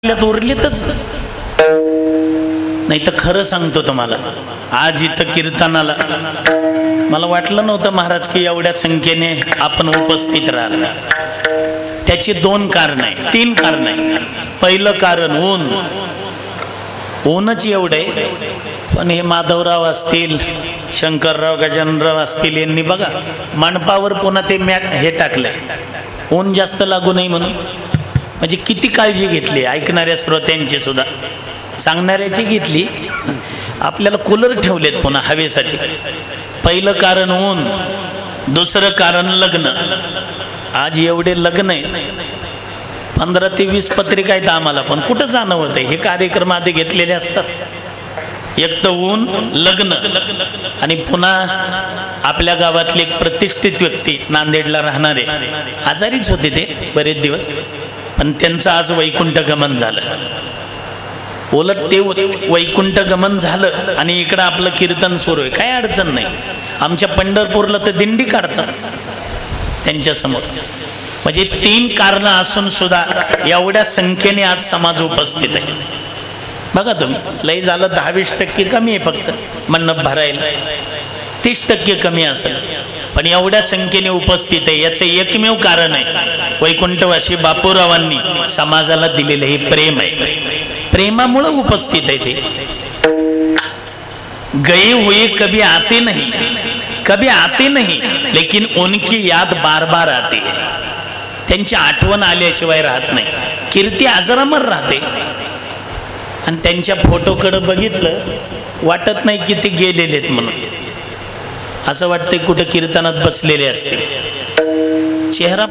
उरलीतच नाही तर खरं सांगतो तुम्हाला, आज इथं कीर्तनाला मला वाटलं नव्हतं महाराज की एवढ्या संख्येने आपण उपस्थित राहणार. त्याची दोन कारण आहे, तीन कारण आहे. पहिलं कारण ऊनच एवढे. पण हे माधवराव असतील, शंकरराव गजाननराव असतील, यांनी बघा मंडपावर पुन्हा ते हे टाकलंय ऊन जास्त लागू नये म्हणून. म्हणजे किती काळजी घेतली ऐकणाऱ्या श्रोत्यांची सुद्धा, सांगणाऱ्याची घेतली. आपल्याला कूलर ठेवलेत पुन्हा हवेसाठी. पहिलं कारण ऊन, दुसरं कारण लग्न. आज एवढे लग्न आहे, 15 ते 20 पत्रिका आहेत आम्हाला, पण कुठं जाणं होतं. हे कार्यक्रम आधी घेतलेले असतात. एक तर ऊन, लग्न, आणि पुन्हा आपल्या गावातले एक प्रतिष्ठित व्यक्ती नांदेडला राहणारे आजारीच होते ते बरेच दिवस, पण त्यांचं आज वैकुंठ गमन झालं. उलट ते वैकुंठ गमन झालं आणि इकडं आपलं कीर्तन सुरू आहे, काही अडचण नाही. आमच्या पंढरपूरला तर दिंडी काढतात त्यांच्या समोर. म्हणजे तीन कारण असून सुद्धा एवढ्या संख्येने आज समाज उपस्थित आहे. बघा तुम्ही, लई झालं 10-20% कमी आहे फक्त मंडप भरायला, 30% कमी असेल, पण एवढ्या संख्येने उपस्थित आहे. याचं एकमेव कारण आहे वैकुंठवासी बापूरावांनी समाजाला दिलेलं हे प्रेम आहे. प्रेमामुळे उपस्थित आहे ते. गए हुए कभी आते नहीं, कभी आते नहीं, लेकिन उनकी याद बार बार आती है. त्यांची आठवण आल्याशिवाय राहत नाही. कीर्ती अजरामर राहते. आणि त्यांच्या फोटोकडे बघितलं वाटत नाही की ते गेलेले आहेत म्हणून. असं वाटतंय कुठं कीर्तनात बसलेले असतील. चेहरा